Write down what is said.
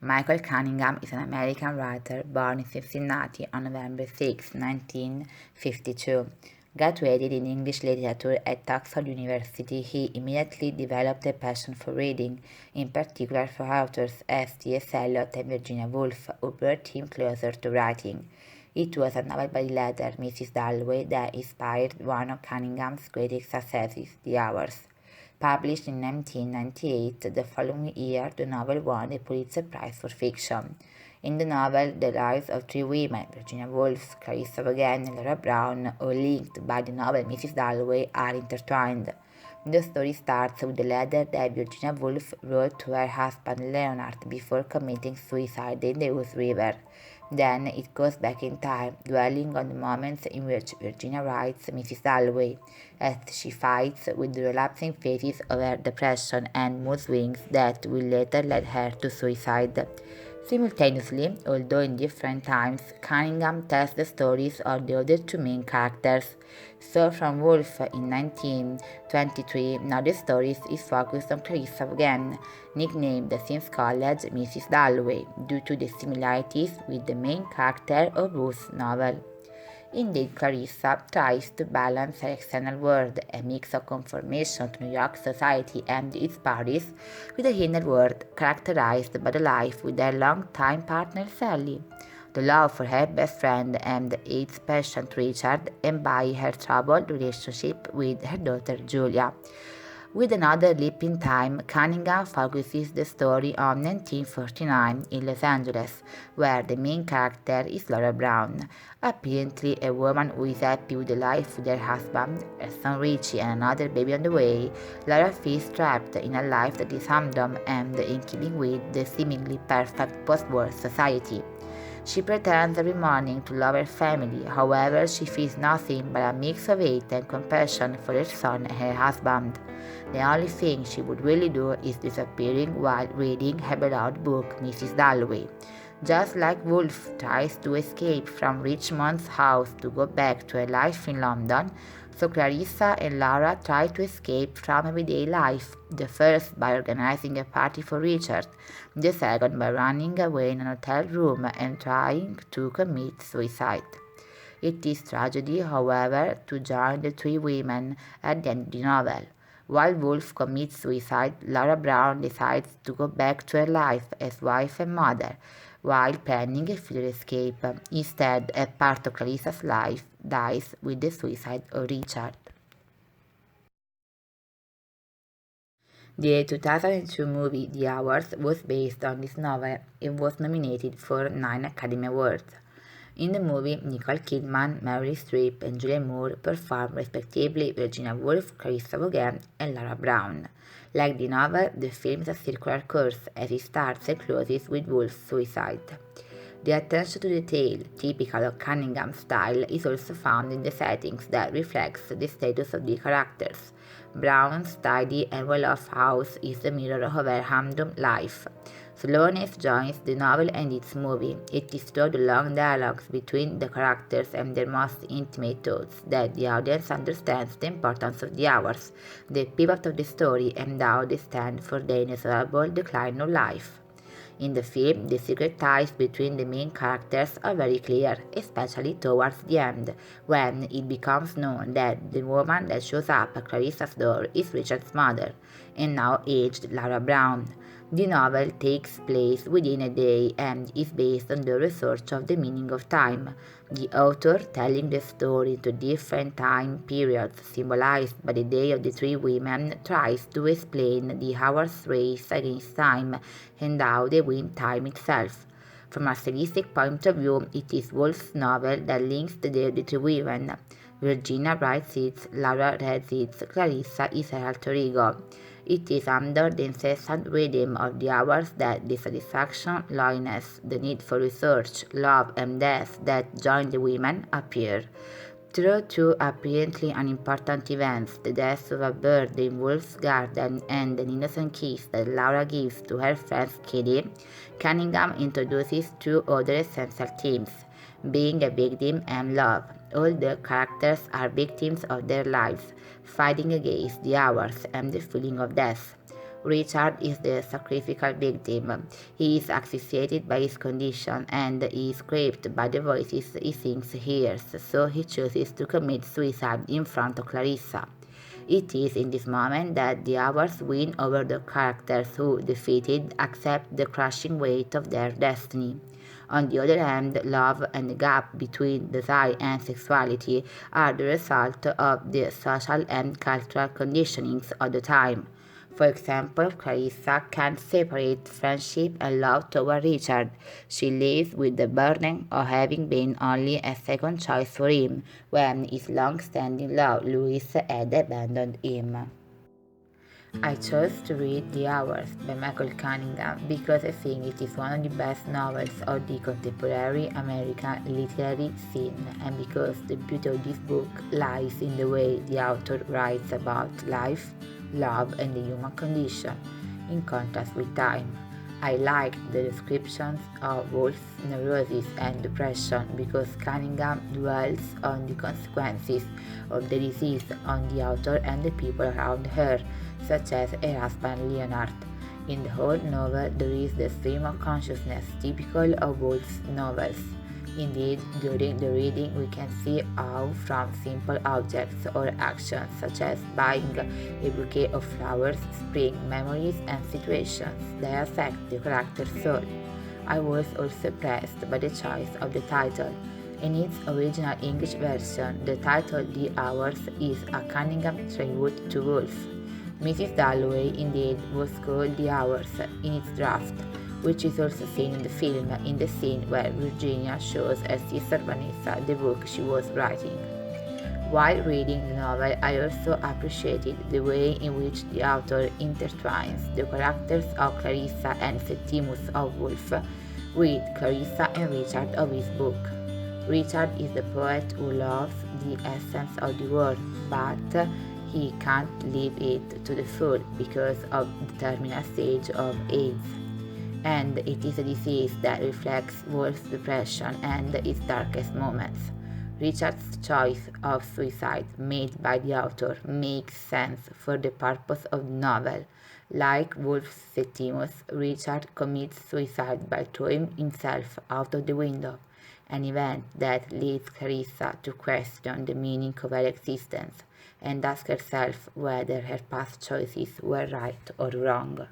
Michael Cunningham is an American writer born in Cincinnati on November 6, 1952. Graduated in English literature at Oxford University, he immediately developed a passion for reading, in particular for authors as T.S. Eliot and Virginia Woolf, who brought him closer to writing. It was a novel by the latter Mrs. Dalloway that inspired one of Cunningham's greatest successes, The Hours. Published in 1998, the following year the novel won the Pulitzer Prize for Fiction. In the novel, the lives of three women, Virginia Woolf, Clarissa Vaughan, and Laura Brown, all linked by the novel Mrs. Dalloway, are intertwined. The story starts with the letter that Virginia Woolf wrote to her husband Leonard before committing suicide in the Ouse River. Then it goes back in time, dwelling on the moments in which Virginia writes Mrs. Dalloway, as she fights with the relapsing phases of her depression and mood swings that will later lead her to suicide. Simultaneously, although in different times, Cunningham tells the stories of the other two main characters. So from Woolf in 1923, now the story is focused on Clarissa Vaughan, nicknamed since college Mrs. Dalloway, due to the similarities with the main character of Woolf's novel. Indeed, Clarissa tries to balance her external world, a mix of conformation to New York society and its parties, with a inner world characterized by the life with her longtime partner Sally, the love for her best friend and AIDS patient Richard, and by her troubled relationship with her daughter Julia. With another leap in time, Cunningham focuses the story on 1949 in Los Angeles, where the main character is Laura Brown, apparently a woman who is happy with the life with her husband, her son Richie, and another baby on the way. Laura feels trapped in a life that is random and in keeping with the seemingly perfect post-war society. She pretends every morning to love her family, however she feels nothing but a mix of hate and compassion for her son and her husband. The only thing she would really do is disappearing while reading her beloved book, Mrs. Dalloway. Just like Woolf tries to escape from Richmond's house to go back to her life in London, so Clarissa and Laura try to escape from everyday life, the first by organizing a party for Richard, the second by running away in an hotel room and trying to commit suicide. It is tragedy, however, to join the three women at the end of the novel. While Woolf commits suicide, Laura Brown decides to go back to her life as wife and mother, while planning a future escape. Instead, a part of Clarissa's life dies with the suicide of Richard. The 2002 movie The Hours was based on this novel and was nominated for 9 Academy Awards. In the movie, Nicole Kidman, Meryl Streep, and Julianne Moore perform respectively Virginia Woolf, Clarissa Vaughan, and Laura Brown. Like the novel, the film is a circular course as it starts and closes with Woolf's suicide. The attention to detail, typical of Cunningham's style, is also found in the settings that reflects the status of the characters. Brown's tidy and well-off house is the mirror of her humdrum life. Slowness joins the novel and its movie. It is through the long dialogues between the characters and their most intimate thoughts that the audience understands the importance of the hours, the pivot of the story, and how they stand for the inexorable decline of life. In the film, the secret ties between the main characters are very clear, especially towards the end, when it becomes known that the woman that shows up at Clarissa's door is Richard's mother, and now aged Laura Brown. The novel takes place within a day and is based on the research of the meaning of time. The author, telling the story to different time periods symbolized by the day of the three women, tries to explain the hours race against time and how they win time itself. From a stylistic point of view, it is Woolf's novel that links the day of the three women. Virginia writes it, Laura reads it, Clarissa is her alter ego. It is under the incessant rhythm of the hours that the satisfaction, loneliness, the need for research, love, and death that join the women appear. Through two apparently unimportant events, the death of a bird in Wolf's garden and an innocent kiss that Laura gives to her friend Kitty, Cunningham introduces two other essential themes, being a victim and love. All the characters are victims of their lives, fighting against the hours and the feeling of death. Richard is the sacrificial victim. He is asphyxiated by his condition and is gripped by the voices he thinks he hears, so he chooses to commit suicide in front of Clarissa. It is in this moment that the hours win over the characters who, defeated, accept the crushing weight of their destiny. On the other hand, love and the gap between desire and sexuality are the result of the social and cultural conditionings of the time. For example, Clarissa can't separate friendship and love toward Richard. She lives with the burden of having been only a second choice for him when his long-standing love, Louis, had abandoned him. I chose to read The Hours by Michael Cunningham because I think it is one of the best novels of the contemporary American literary scene, and because the beauty of this book lies in the way the author writes about life, love, and the human condition, in contrast with time. I liked the descriptions of Wolf's neurosis and depression because Cunningham dwells on the consequences of the disease on the author and the people around her, such as her husband Leonard. In the whole novel, there is the stream of consciousness typical of Wolf's novels. Indeed, during the reading, we can see how, from simple objects or actions such as buying a bouquet of flowers, spring memories and situations, they affect the character's soul. I was also impressed by the choice of the title. In its original English version, the title The Hours is a Cunningham tribute to Woolf. Mrs. Dalloway indeed was called The Hours in its draft, which is also seen in the film in the scene where Virginia shows her sister Vanessa the book she was writing. While reading the novel, I also appreciated the way in which the author intertwines the characters of Clarissa and Septimus of Wolfe with Clarissa and Richard of his book. Richard is the poet who loves the essence of the world, but he can't live it to the full because of the terminal stage of AIDS. And it is a disease that reflects Wolf's depression and its darkest moments. Richard's choice of suicide made by the author makes sense for the purpose of the novel. Like Wolf's Septimus, Richard commits suicide by throwing himself out of the window, an event that leads Clarissa to question the meaning of her existence and ask herself whether her past choices were right or wrong.